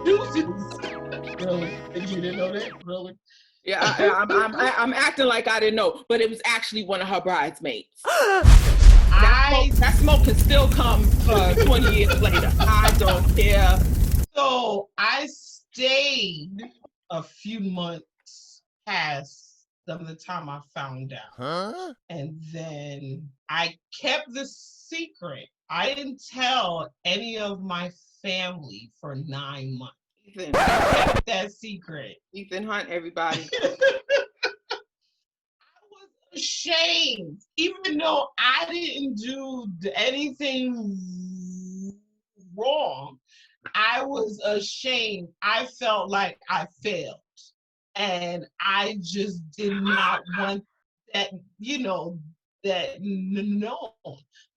Deuces. Really? Did you didn't know that? Really? Yeah, I'm acting like I didn't know, but it was actually one of her bridesmaids. That smoke can still come 20 years later. I don't care. So I stayed a few months past the time I found out. Huh? And then I kept the secret. I didn't tell any of my family for 9 months. Ethan. I kept that secret. Ethan Hunt, everybody. Ashamed, even though I didn't do anything wrong. I was ashamed. I felt like I failed. And I just did not want that, that no.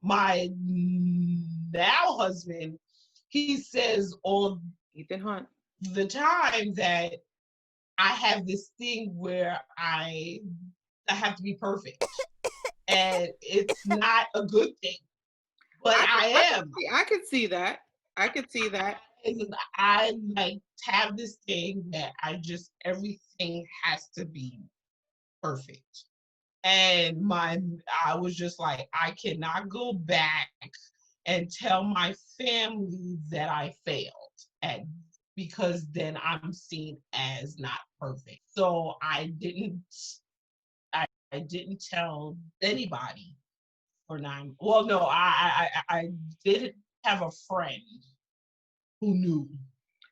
My now husband, he says all Ethan Hunt. the time that I have this thing where I have to be perfect. And it's not a good thing. But I am. I could see that. I could see that. I like have this thing that everything has to be perfect. And I was just like, I cannot go back and tell my family that I failed because then I'm seen as not perfect. So I didn't tell anybody for 9. Well, no, I did have a friend who knew.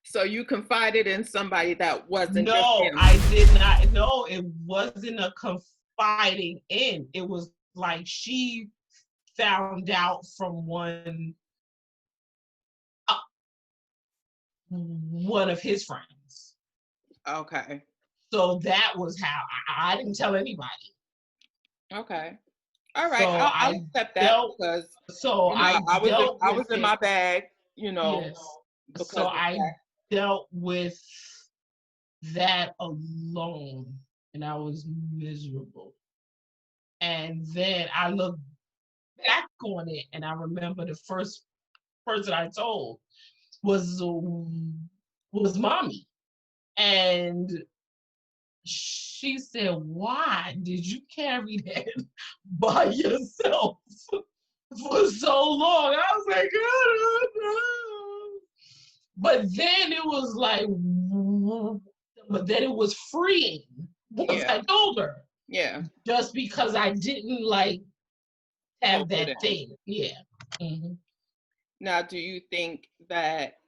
So you confided in somebody that wasn't. No, I did not. No, it wasn't a confiding in. It was like she found out from one of his friends. Okay. So that was how I didn't tell anybody. Okay. All right. So I'll accept that because I was in my bag, Yes. So I dealt with that alone, and I was miserable. And then I look back on it, and I remember the first person I told was mommy, and she said, "Why did you carry that by yourself for so long?" I was like, "I don't know." But then it was like, it was freeing once I told her. Yeah. Just because I didn't have that thing. Yeah. Mm-hmm. Now, do you think that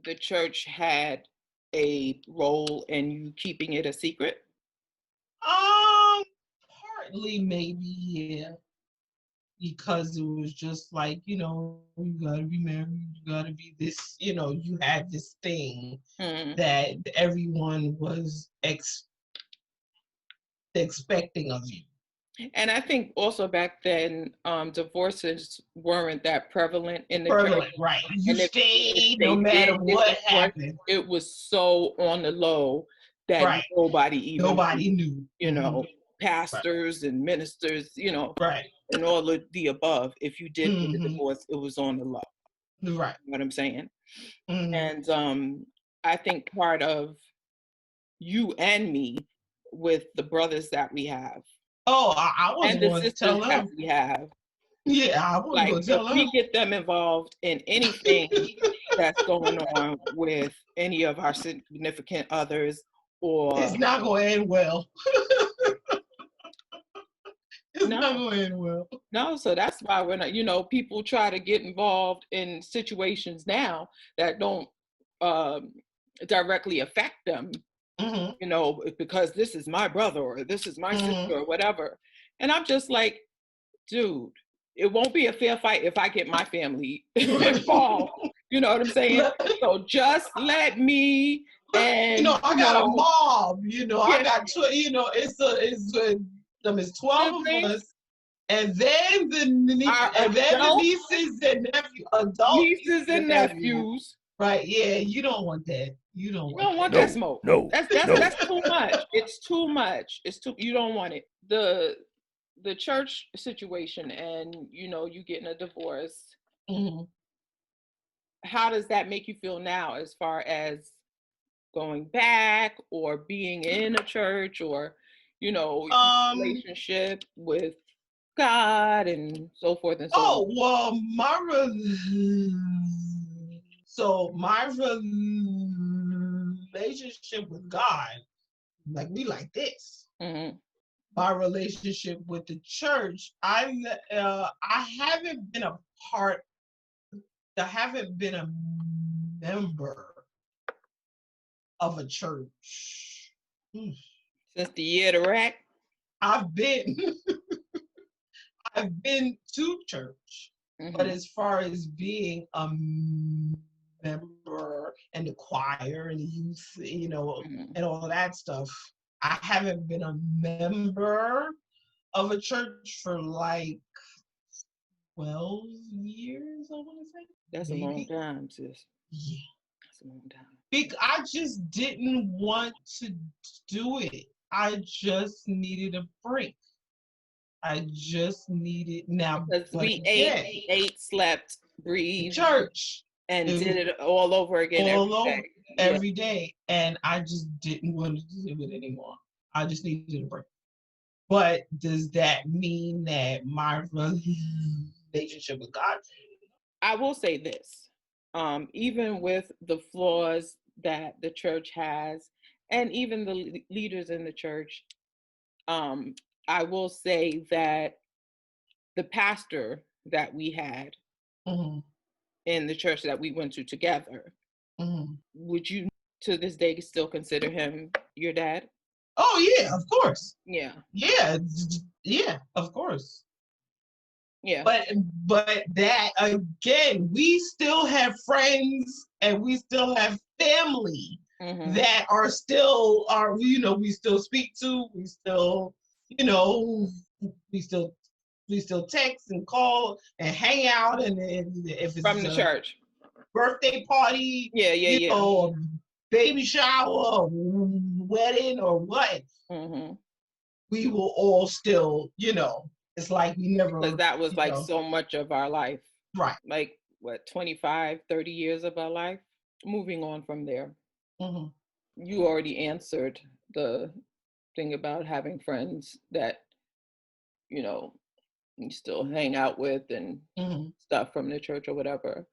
the church had a role in you keeping it a secret? Partly maybe, yeah. Because it was just like, you gotta be married, you gotta be this, you had this thing that everyone was expecting of you. And I think also back then, divorces weren't that prevalent in the church. Right. You stayed no matter what happened. It was so on the low that nobody knew. Pastors and ministers, and all of the above. If you did get a divorce, it was on the low. Right. You know what I'm saying? And I think part of you and me with the brothers that we have. Oh, I wasn't going to tell them. That we have. Yeah, I wasn't going to tell them. If we get them involved in anything that's going on with any of our significant others, or it's not going to end well. It's not going to end well. No, so that's why when people try to get involved in situations now that don't directly affect them. Because this is my brother or this is my sister or whatever. And I'm just like, dude, it won't be a fair fight if I get my family involved. You know what I'm saying? So just let me. And I got a mob. I got it's 12 of us, and then the nieces and nephews, adult nieces and nephews. Right? Yeah, you don't want that. You don't want that smoke. No, that's too much. It's too much. You don't want it. The church situation, and you getting a divorce. how does that make you feel now as far as going back or being in a church or, relationship with God and so forth and so on? Oh, well, my relationship with God, like we like this. Mm-hmm. My relationship with the church, I haven't been a part. I haven't been a member of a church Since the year of the rat? I've been I've been to church, but as far as being a member and the choir and the youth, and all of that stuff, I haven't been a member of a church for like 12 years, I want to say. That's maybe. A long time, sis. Yeah. That's a long time. I just didn't want to do it. I just needed a break. I just needed now. Because we ate, slept, breathed, church, and did it all over again every day. And I just didn't want to do it anymore. I just needed a break. But does that mean that my relationship with God? I will say this. Even with the flaws that the church has, and even the leaders in the church, I will say that the pastor that we had in the church that we went to together, would you to this day still consider him your dad? Oh yeah, of course. Yeah, of course. Yeah. But that again, we still have friends and we still have family that are still we still speak to, we still we still text and call and hang out, and if it's from the church birthday party, baby shower, wedding or what, we will all still, it's like we never, because that was like so much of our life, right? Like what, 25, 30 years of our life. Moving on from there, you already answered the thing about having friends that you still hang out with and stuff from the church or whatever.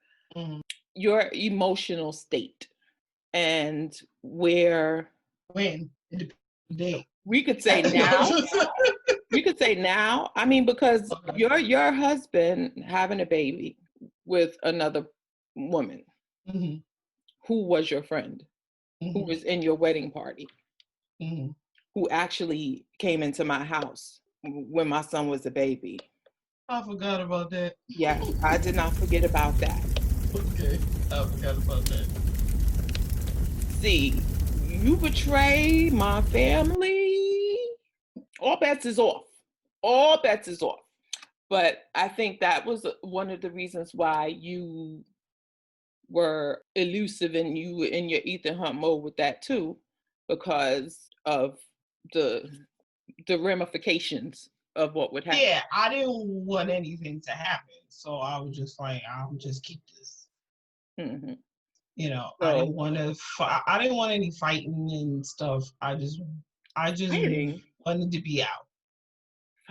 Your emotional state and when we could say now. We could say now. I mean, because your husband having a baby with another woman who was your friend, who was in your wedding party, who actually came into my house when my son was a baby. I forgot about that. Yes, I did not forget about that. Okay, I forgot about that. See, you betray my family, all bets is off. All bets is off. But I think that was one of the reasons why you were elusive and you were in your Ethan Hunt mode with that too, because of the ramifications of what would happen. Yeah, I didn't want anything to happen, so I was just like, I'll just keep this. I didn't want to. I didn't want any fighting and stuff. I just wanted to be out.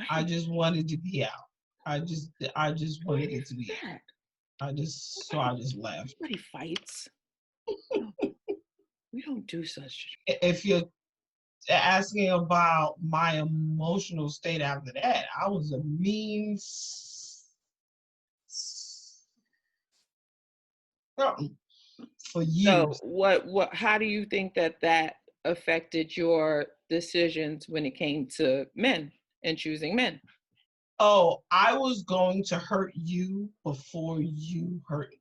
I just wanted to be out. I just wanted it to be out. I just left. Nobody fights. We don't do such. If you're asking about my emotional state after that, I was a mean something for years. So how do you think that affected your decisions when it came to men and choosing men? Oh, I was going to hurt you before you hurt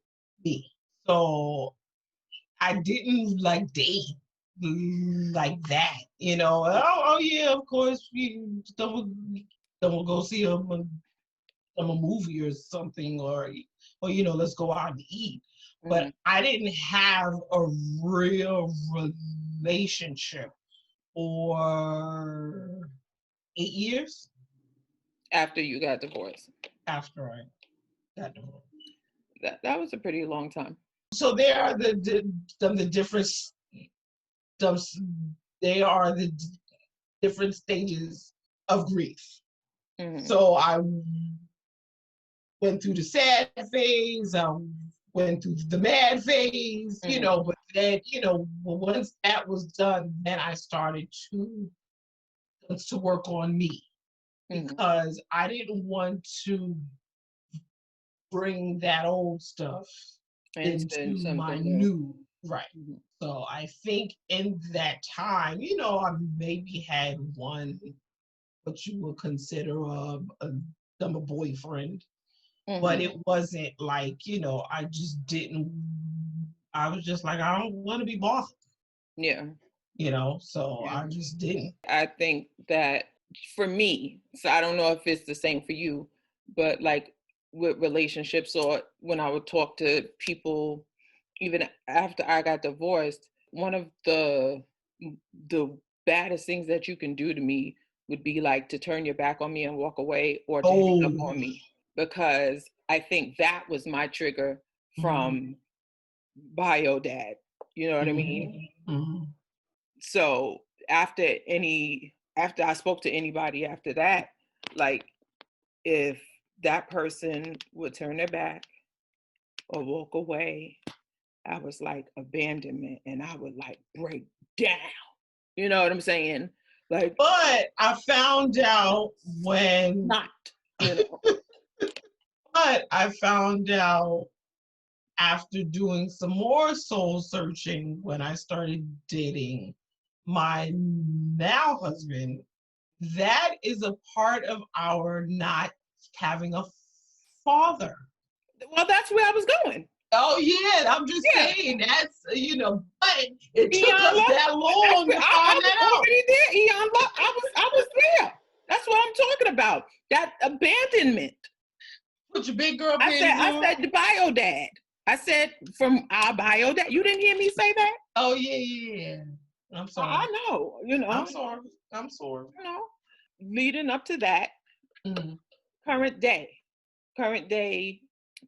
me. So I didn't like date like that, Oh yeah, of course, then we'll go see a movie or something, or let's go out and eat. But I didn't have a real relationship for 8 years after you got divorced. After I got divorced. That was a pretty long time. So they are the different, they are the different stages of grief. Mm-hmm. So I went through the sad phase, went through the mad phase, mm-hmm. But then, once that was done, then I started to work on me, mm-hmm. because I didn't want to bring that old stuff into my new, right. Mm-hmm. So I think in that time, I maybe had one, what you would consider a boyfriend, mm-hmm. but it wasn't like, I was just like, I don't want to be bothered. Yeah. So yeah. I just didn't. I think that for me, so I don't know if it's the same for you, but like with relationships or when I would talk to people, even after I got divorced, one of the baddest things that you can do to me would be like to turn your back on me and walk away, or to hang up on me, because I think that was my trigger from bio dad. You know what I mean? Mm-hmm. So after I spoke to anybody after that, like if that person would turn their back or walk away, I was like abandonment, and I would like break down. You know what I'm saying? Like, but I found out when not, but I found out after doing some more soul searching when I started dating my now husband, that is a part of our not having a father. Well, that's where I was going. Oh yeah, I'm just saying that's but it took us that long to find that out. Already there, I was there. That's what I'm talking about. That abandonment. Put your big girl I said the bio dad. I said from our bio dad. You didn't hear me say that? Oh yeah. I'm sorry. I know. I'm sorry. Leading up to that, mm-hmm. current day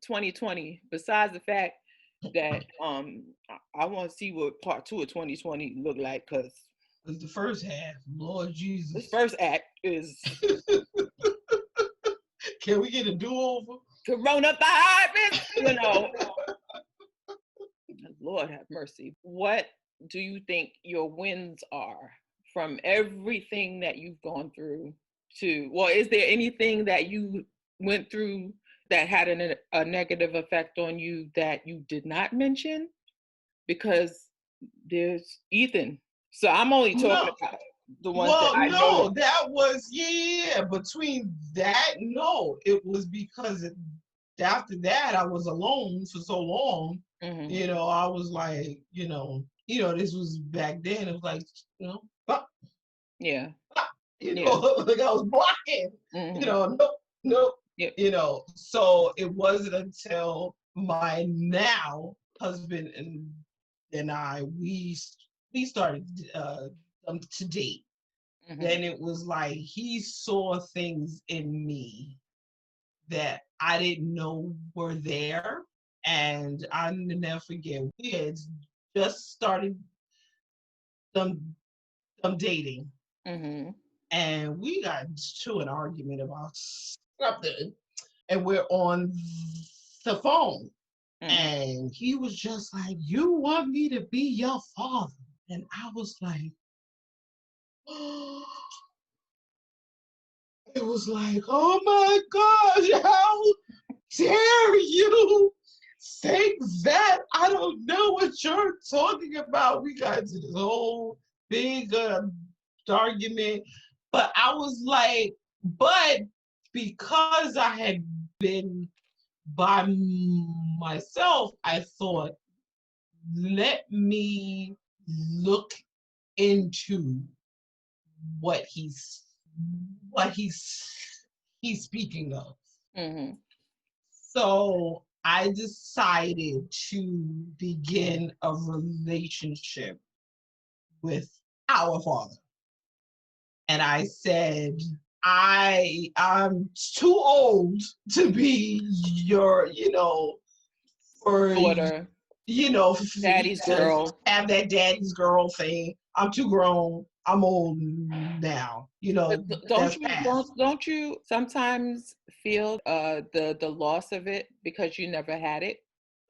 2020, besides the fact that I want to see what part 2 of 2020 look like, because the first half, Lord Jesus. This first act is can we get a do-over? Coronavirus, Lord have mercy. What do you think your wins are from everything that you've gone through is there anything that you went through that had a negative effect on you that you did not mention? Because there's Ethan. So I'm only talking about the ones that I know. That was, between that, it was because after that, I was alone for so long. Mm-hmm. I was like, this was back then. It was like, yeah. Like I was blocking, mm-hmm. Nope. Yep. So it wasn't until my now husband and I, we started to date. Mm-hmm. Then it was like he saw things in me that I didn't know were there. And I'll never forget, we had just started dating. Mm-hmm. And we got to an argument about something, and we're on the phone. Mm-hmm. And he was just like, "You want me to be your father?" And I was like, oh. It was like, oh my gosh, how dare you think that? I don't know what you're talking about. We got into this whole big argument. But I was like, but because I had been by myself, I thought, let me look into what he's speaking of. Mm-hmm. So I decided to begin a relationship with our father. And I said, I'm too old to be your, for daughter. you know, daddy's girl. have that daddy's girl thing. I'm too grown. I'm old now. You know, Don't you sometimes feel the loss of it because you never had it?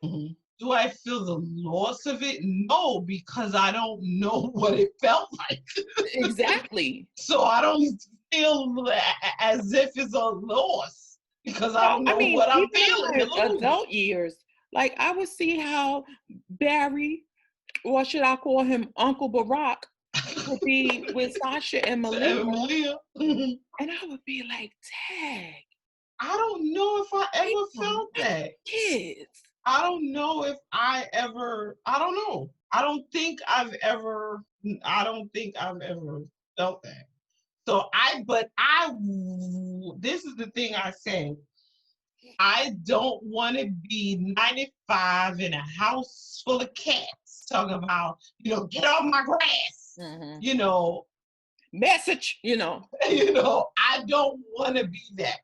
Mm-hmm. Do I feel the loss of it? No, because I don't know what it felt like. Exactly. So I don't feel as if it's a loss because I don't know what I'm feeling. In my adult years, like I would see how Barry, or should I call him Uncle Barack, would be with Sasha and Malia. And I would be like, tag. I don't know if I ever felt that. Kids. I don't know if I ever, I don't know. I don't think I've ever felt that. So this is the thing I say. I don't want to be 95 in a house full of cats talking about, get off my grass, message, I don't want to be that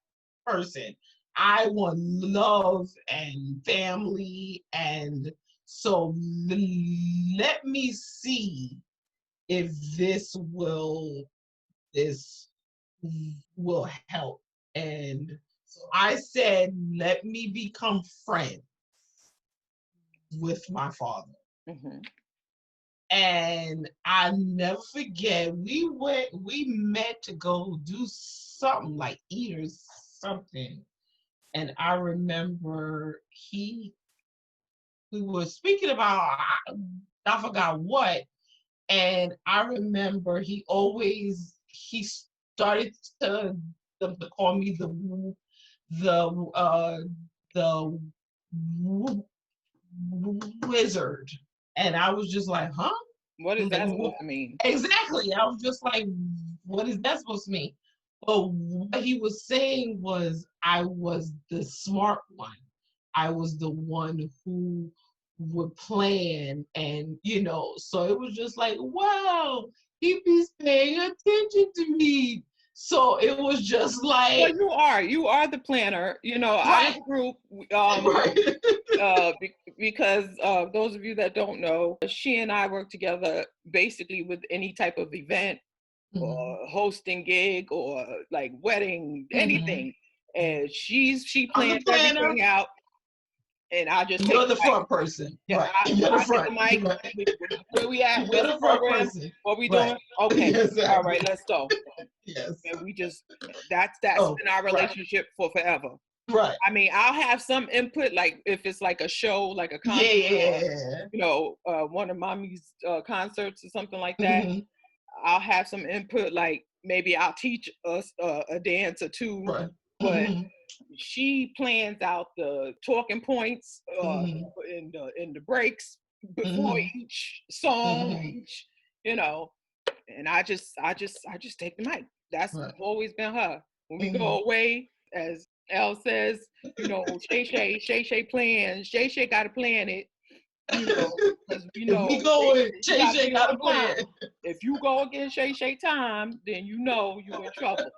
person. I want love and family. And so let me see if this will help. And so I said, let me become friends with my father. Mm-hmm. And I never forget, we met to go do something like eat or something. And I remember we were speaking about, I forgot what. And I remember he started to call me the wizard. And I was just like, huh? What is that supposed to mean? Exactly. I was just like, what is that supposed to mean? But what he was saying was I was the smart one. I was the one who would plan, and so it was just like, wow, he's paying attention to me. So it was just like, well, you are the planner, right. Out of the group, right. Because those of you that don't know, she and I work together basically with any type of event, mm-hmm. or hosting gig or like wedding, mm-hmm. anything. And she plans everything out. And I just you're the front person. Yeah, right. You're the front. The mic. Right. Where we at? You're the front person. What we doing? Right. Okay. Exactly. All right, let's go. Yes. And we just that's been our relationship for forever. Right. I mean, I'll have some input, like if it's like a show, like a concert, or, one of mommy's concerts or something like that. Mm-hmm. I'll have some input, like maybe I'll teach us a dance or two, right. But mm-hmm. she plans out the talking points mm-hmm. in the breaks before mm-hmm. each song, mm-hmm. And I just take the mic. That's right. Always been her. When we mm-hmm. go away, as Elle says, Shay plans. Shay got to plan it. Because if we go in, Shay got to plan. If you go against Shay time, then you're in trouble.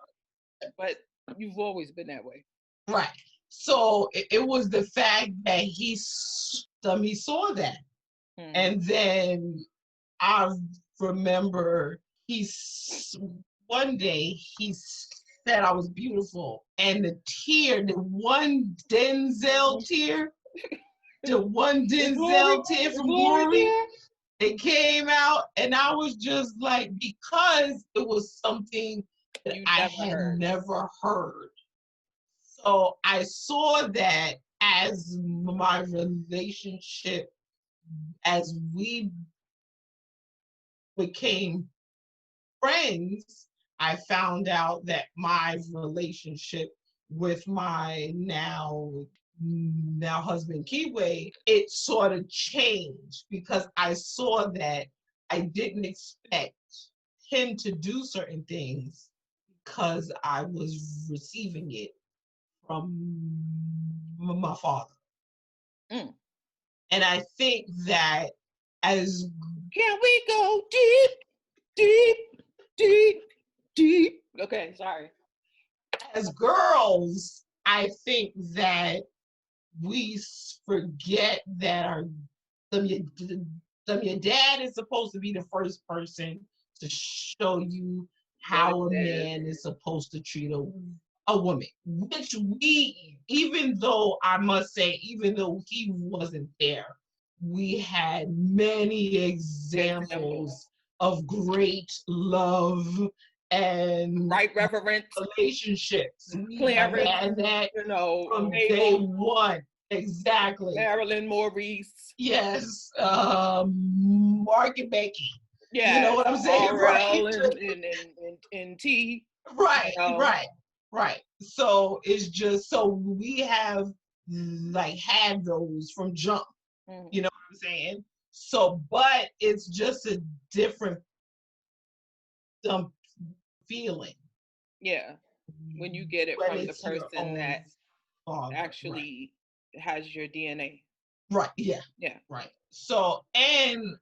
But you've always been that way. Right. So it was the fact that he saw that. Mm-hmm. And then I remember one day he said I was beautiful. And the one Denzel tear, from Glory, it came out. And I was just like, because it was something that I had never heard. So I saw that as my relationship, as we became friends, I found out that my relationship with my now husband Kiwe, it sort of changed because I saw that I didn't expect him to do certain things because I was receiving it from my father. Mm. And I think that as... Can we go deep? Okay, sorry. As girls, I think that we forget that our your dad is supposed to be the first person to show you how a man is supposed to treat a woman, which even though I must say, even though he wasn't there, we had many examples of great love and right reverence, relationships. We have Clarence, had that, from Mabel, day one. Exactly. Marilyn, Maurice. Yes. Mark and Becky. Yeah. You know what I'm saying? RL Right. and T. Right. Right. So it's just, so we have like had those from jump. Mm-hmm. You know what I'm saying? So, but it's just a different feeling. Yeah. When you get it from the person that actually has your DNA. Right. Yeah. Yeah. Right. So, and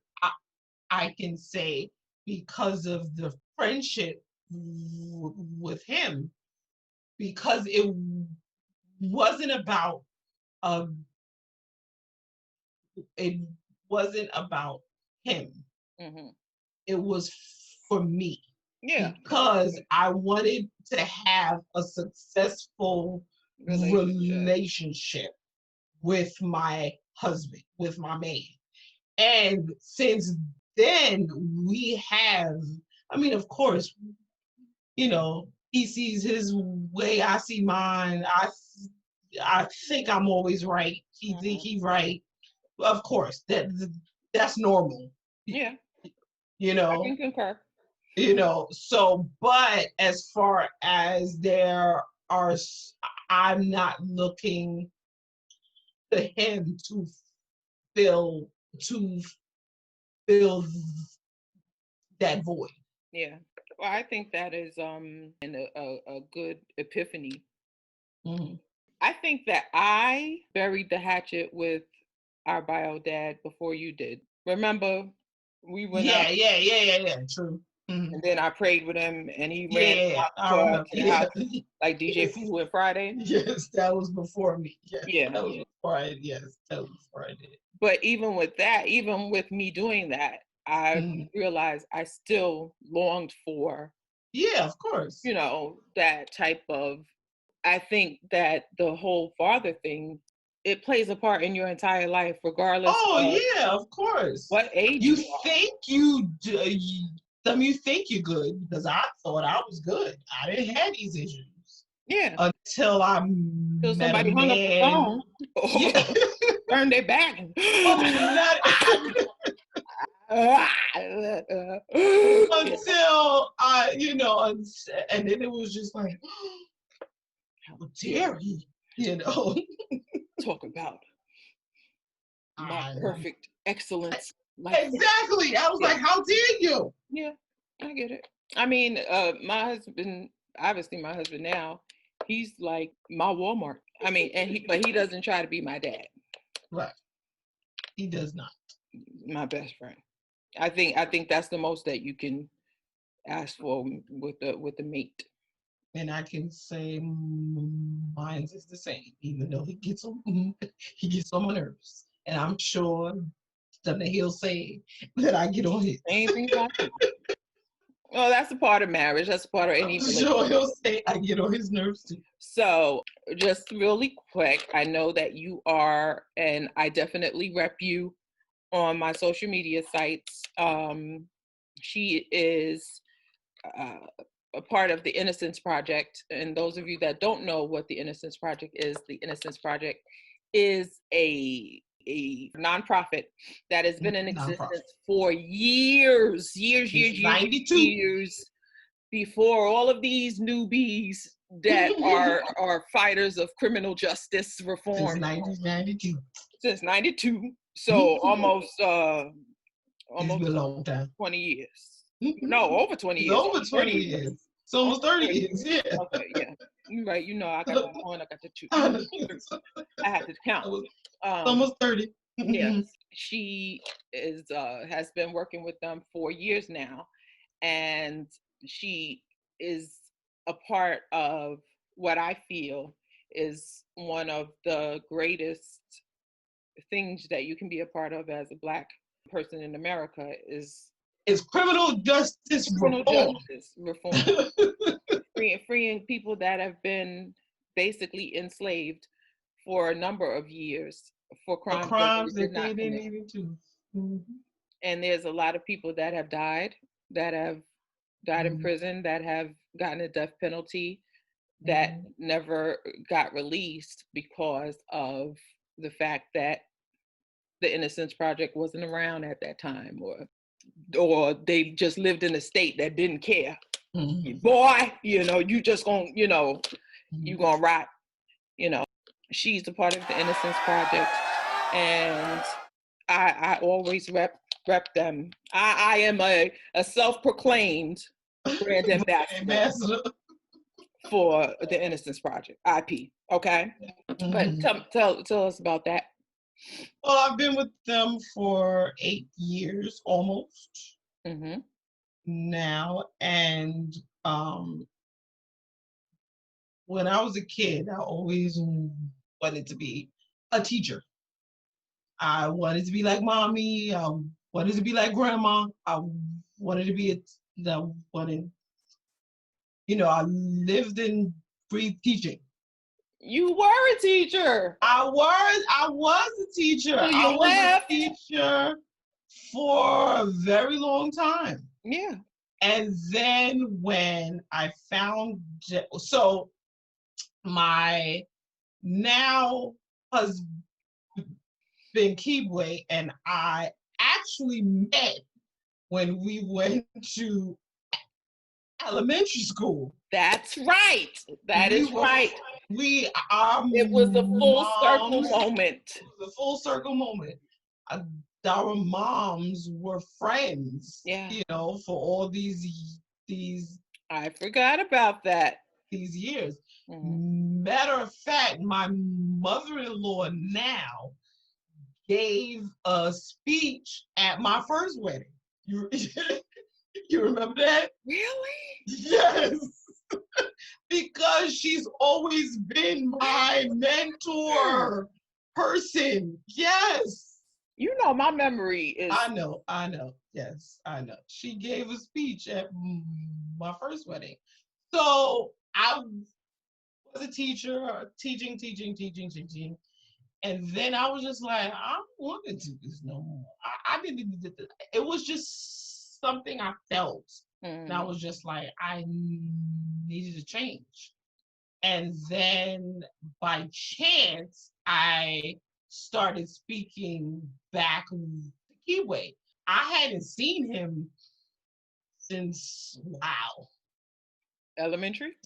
I can say, because of the friendship with him, because it wasn't about it wasn't about him. Mm-hmm. It was for me. Yeah. Because I wanted to have a successful relationship with my husband, with my man. And since then, we have, I mean, of course, you know, he sees his way, I see mine. I think I'm always right. He think he's right. Of course, that's normal. Yeah. You know. I can concur. You know, so, but as far as I'm not looking to him to fill that void. Yeah. Well, I think that is a good epiphany. Mm-hmm. I think that I buried the hatchet with our bio dad before you did. Remember, we went up. Yeah. True. Mm-hmm. And then I prayed with him, and he ran out to the house like DJ Pooh and Friday. Yes, that was before me. Yes, yeah, that was before I. Yes, that was before I did. But even with that, even with me doing that, I realized I still longed for. Yeah, of course. You know, that type of. I think that the whole father thing, it plays a part in your entire life, regardless. Oh yeah, of course. What age you think you do? You think you're good, because I thought I was good. I didn't have these issues. Yeah. Until met somebody hung up the phone. Yeah. Turned their back. Until I, you know, and then it was just like, how dare he, you know? Talk about my perfect excellence. Exactly. I was like, how dare you? Yeah, I get it. I mean, my husband, obviously my husband now, he's like my Walmart. I mean, but he doesn't try to be my dad. Right. He does not. My best friend. I think that's the most that you can ask for with the mate. And I can say mine is the same, even though he gets on my nerves. And I'm sure that he'll say that I get on his. Same thing about you. Well, that's a part of marriage. That's a part of any relationship. Sure, he'll say I get on his nerves too. So, just really quick, I know that you are, and I definitely rep you on my social media sites. She is a part of the Innocence Project. And those of you that don't know what the Innocence Project is a nonprofit that has been in existence for years, 92. years before all of these newbies that are fighters of criminal justice reform. Since 1992. Since 92. So almost it's been a long time. 20 years. No, over 20 years. Over 20 years. It's almost 30 years, yeah. Okay, yeah. You're right. You know, I got the one, I got the two. I had to count. Almost 30. Yes. She has been working with them for years now. And she is a part of what I feel is one of the greatest things that you can be a part of as a Black person in America is criminal justice reform. Freeing people that have been basically enslaved for a number of years for crimes that they didn't even do. Mm-hmm. And there's a lot of people that have died in prison, that have gotten a death penalty, that never got released because of the fact that the Innocence Project wasn't around at that time, or they just lived in a state that didn't care. Boy, you just gonna, you gonna rot. She's a part of the Innocence Project, and I always rep them. I am a self-proclaimed brand ambassador for the Innocence Project, IP. Okay, but tell us about that. Well, I've been with them for 8 years almost now, and when I was a kid, I always wanted to be a teacher. I wanted to be like mommy. I wanted to be like grandma. I wanted to be I lived and breathed teaching. You were a teacher. I was a teacher. So you left. A teacher for a very long time. Yeah. And then when I found, so my now husband Kibwe and I actually met when we went to elementary school. That's right. That is right. It was a full circle moment. It was a full circle moment. Our moms were friends. Yeah. For all these. I forgot about that. These years. Matter of fact, my mother-in-law now gave a speech at my first wedding. You remember that? Really? Yes. Because she's always been my mentor person. Yes. My memory is... I know. Yes, I know. She gave a speech at my first wedding. So I was a teacher, teaching. And then I was just like, I don't want to do this no more. I didn't. It was just something I felt. And I was just like, I needed to change. And then by chance, I started speaking back to Kiwe. I hadn't seen him since, elementary?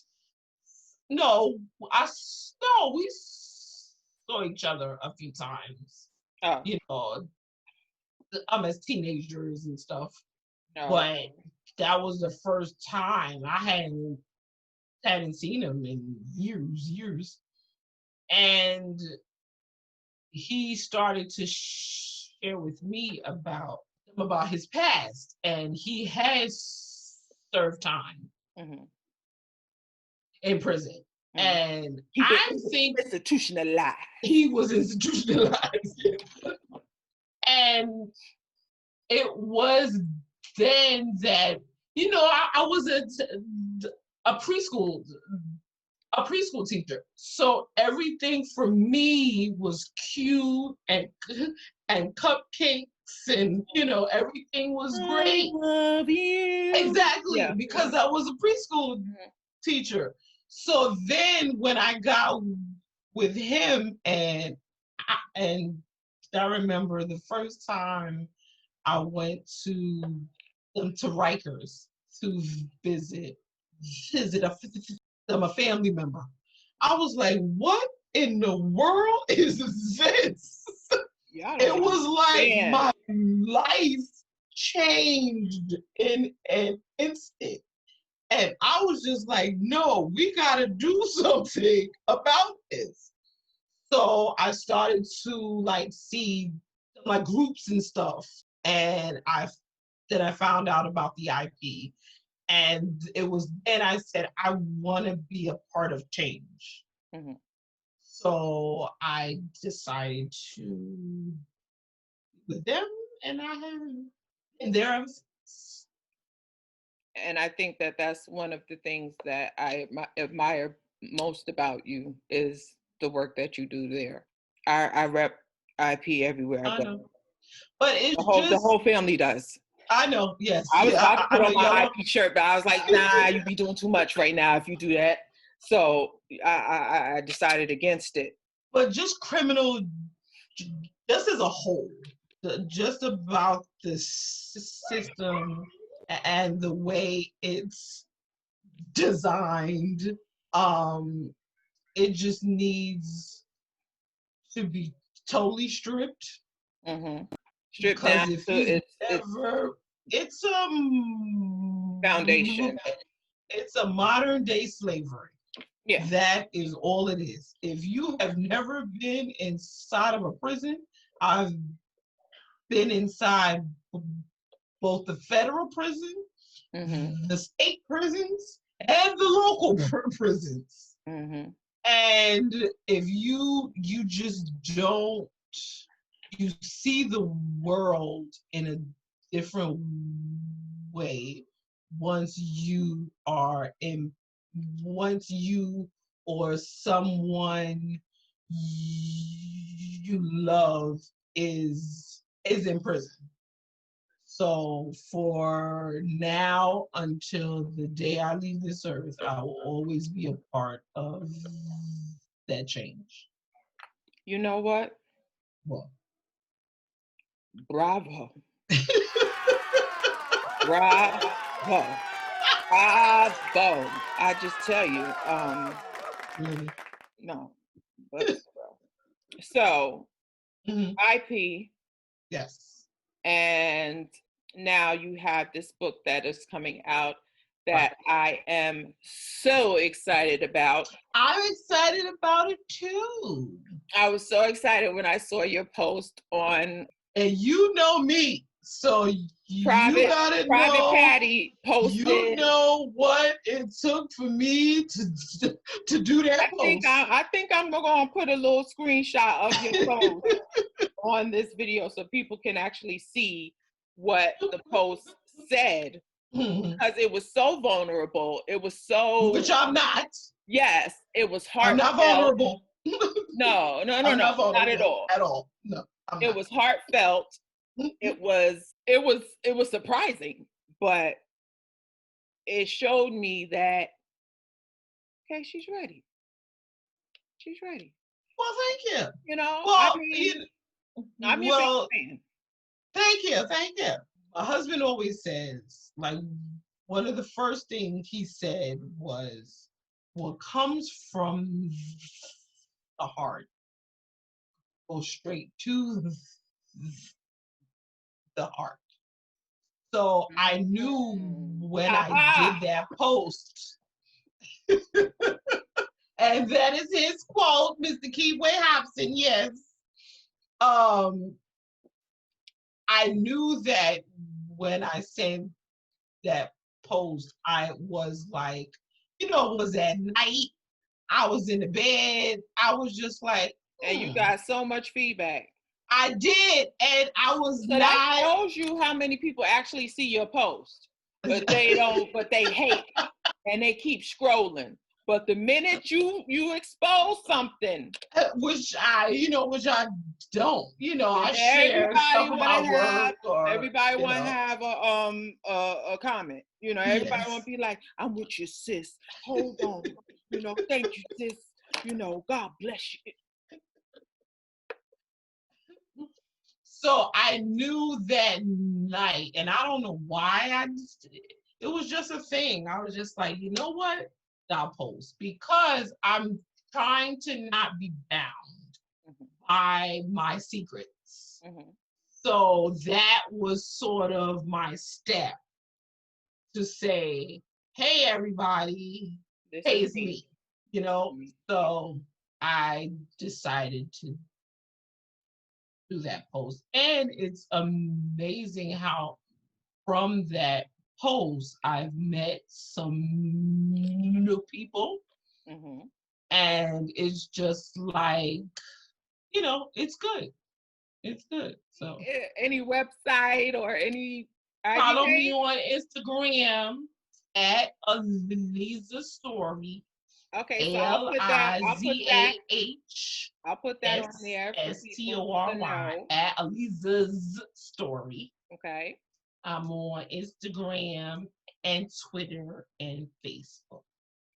No, we saw each other a few times. Oh. As teenagers and stuff. Oh. But that was the first time. I hadn't seen him in years. And he started to share with me about his past, and he has served time in prison. And I think institutionalized. He was institutionalized. And it was then that, I was a preschool teacher. So everything for me was cute and cupcakes and, everything was great. I love you. Exactly, because I was a preschool teacher. So then when I got with him and I remember the first time I went to Rikers to visit a family member. I was like, what in the world is this? It was like my life changed in an instant. And I was just like, no, we got to do something about this. So I started to see groups and stuff. And I found out about the IP. And I said, I want to be a part of change. So I decided to with them, and I have been there ever since. And I think that that's one of the things that I admire most about you is the work that you do there. I rep IP everywhere I I go. know, but it's The whole family does. I know, yes. I was about to put on my y'all. IP shirt, but I was like, nah, you be doing too much right now if you do that. So I decided against it. But just criminal, just as a whole, just about the system and the way it's designed, it just needs to be totally stripped. Mm-hmm. Stripped Because down if to you've it's ever, it's foundation. it's a modern day slavery. Yeah. That is all it is. If you have never been inside of a prison, I've been inside both the federal prison, the state prisons, and the local prisons. And if you just don't, you see the world in a different way once you are in, once you or someone you love is in prison. So for now until the day I leave this earth, I will always be a part of that change. You know what? Well, bravo. Bravo. Bravo. I just tell you, really? No, but so IP. Yes. And now you have this book that is coming out that I am so excited about. I'm excited about it too. I was so excited when I saw your post on. And you know me, so Private Patty posted. You know what it took for me to do that post. I think I'm gonna put a little screenshot of your post on this video so people can actually see what the post said, because it was so vulnerable. It was so, which I'm not. Yes, it was heartfelt. I'm not vulnerable. No, not at all. At all. No. It was heartfelt. It was surprising, but it showed me that, okay, she's ready. She's ready. Well, thank you. You know, well, I'm your big fan. Thank you. My husband always says, like, one of the first things he said was, what comes from the heart goes straight to the heart. So I knew when I did that post, and that is his quote, Mr. Keyway Hobson, yes. I knew that when I sent that post, I was like, it was at night. I was in the bed. I was just like, And you got so much feedback. I did, and I was so that shows you how many people actually see your post, but they don't. But they hate, and they keep scrolling. But the minute you expose something, which I don't, I share stuff about work, or everybody want to have a comment. Everybody want to be like, I'm with you, sis. Hold on. Thank you, sis. God bless you. So I knew that night, and I don't know why it was just a thing. I was just like, you know what? I'll post, because I'm trying to not be bound by my secrets. So that was sort of my step to say, hey, everybody, hey, it's me, So I decided to do that post. And it's amazing how from that post I've met some new people, And it's just like, it's good. It's good. So any website or any follow me on Instagram at Aliza Story. Okay, so I'll put that on there for people to know. At Aliza's Story. Okay. I'm on Instagram and Twitter and Facebook.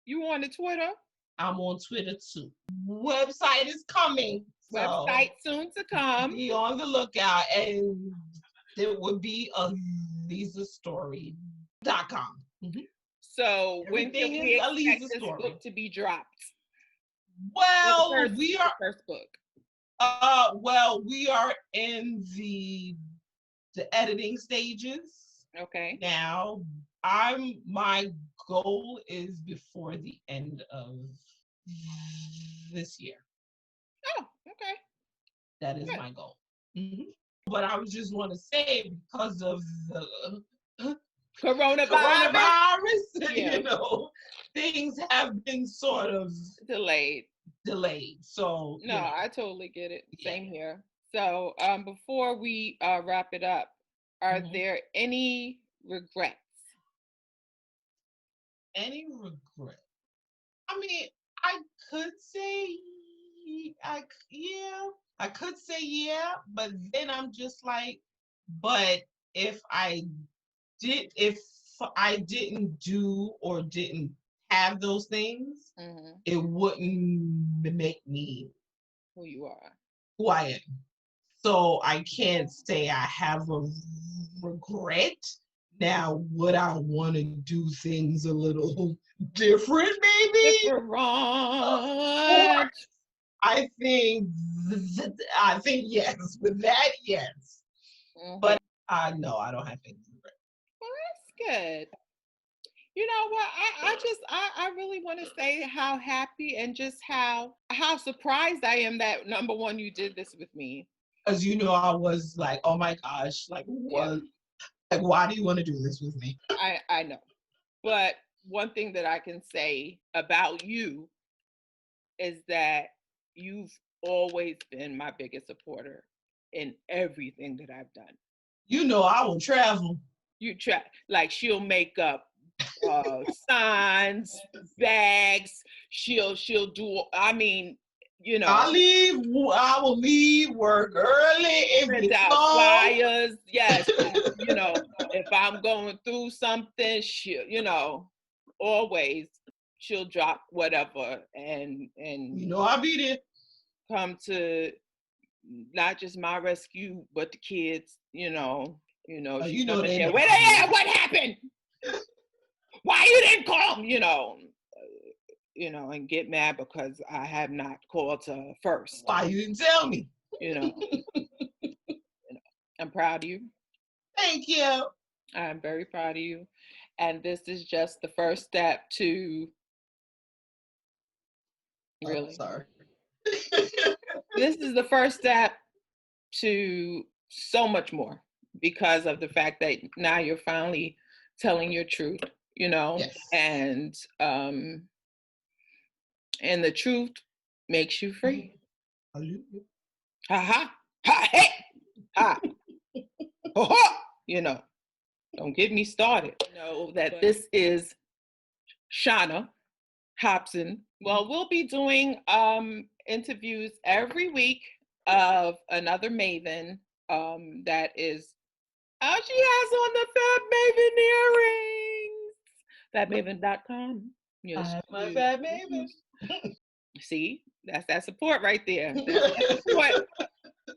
You on the Twitter? I'm on Twitter too. Website is coming. Website soon to come. Be on the lookout, and it would be alizastory.com. Mm-hmm. So when can we expect this book to be dropped? Well, we are the first book. Well, we are in the editing stages. Okay. Now, my goal is before the end of this year. Oh, okay. That is my goal. Mm-hmm. But I was just want to say, because of the coronavirus, things have been sort of delayed. So no, I totally get it. Same here. So before we wrap it up, are there any regrets? Any regret? I mean, I could say but then I'm just like, but if I didn't do or didn't have those things, it wouldn't make me who you are, who I am. So I can't say I have a regret. Now, would I want to do things a little different, maybe? Different. I think yes. With that, yes. But no, I don't have things to regret. Well, that's good. You know what? I really want to say how happy and just how surprised I am that number one, you did this with me. Because I was like, oh my gosh, like what? Yeah. Like, why do you want to do this with me? I know. But one thing that I can say about you is that you've always been my biggest supporter in everything that I've done. I will travel. You try, like she'll make up signs, bags. She'll do. I mean, I will leave work early. Print out flyers. Yes, if I'm going through something, she'll, always she'll drop whatever and I'll be there. Come to not just my rescue, but the kids. Wait, what happened? Why you didn't call? And get mad because I have not called her first. Why you didn't tell me? I'm proud of you. Thank you. I'm very proud of you. And this is just the first step to really. Sorry. This is the first step to so much more because of the fact that now you're finally telling your truth, yes. And the truth makes you free. Hallelujah. Ha ha ha hey ha ha. Don't get me started. That this is Shauna Hobson. Well, we'll be doing interviews every week of another Maven that is she has on the Fab Maven earrings. FabMaven.com. Yes, I have my Fab Maven. See, that's that support right there. That's support.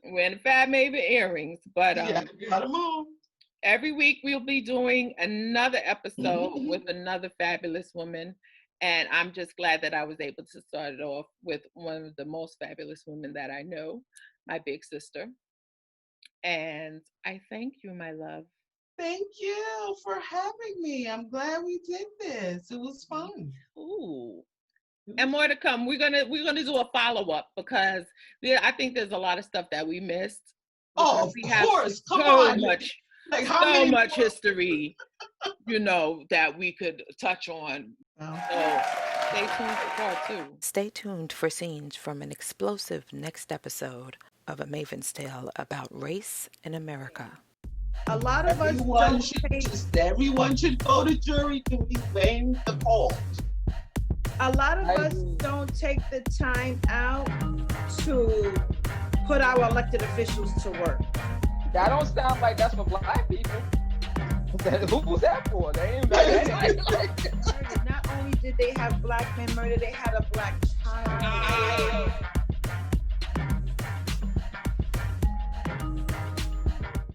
Wearing the Fab Maven earrings, but gotta move. Every week we'll be doing another episode with another fabulous woman. And I'm just glad that I was able to start it off with one of the most fabulous women that I know, my big sister. And I thank you, my love. Thank you for having me. I'm glad we did this. It was fun. Ooh. And more to come. We're gonna do a follow-up because I think there's a lot of stuff that we missed. Oh, of course. Come on. Much history. that we could touch on. So stay tuned for part 2. Stay tuned for scenes from an explosive next episode of A Maven's Tale about race in America. A lot of everyone should go to jury duty when the call. A lot of us don't take the time out to put our elected officials to work. That don't sound like that's for Black people. Who's that for? They ain't like Not only did they have Black men murdered, they had a Black child.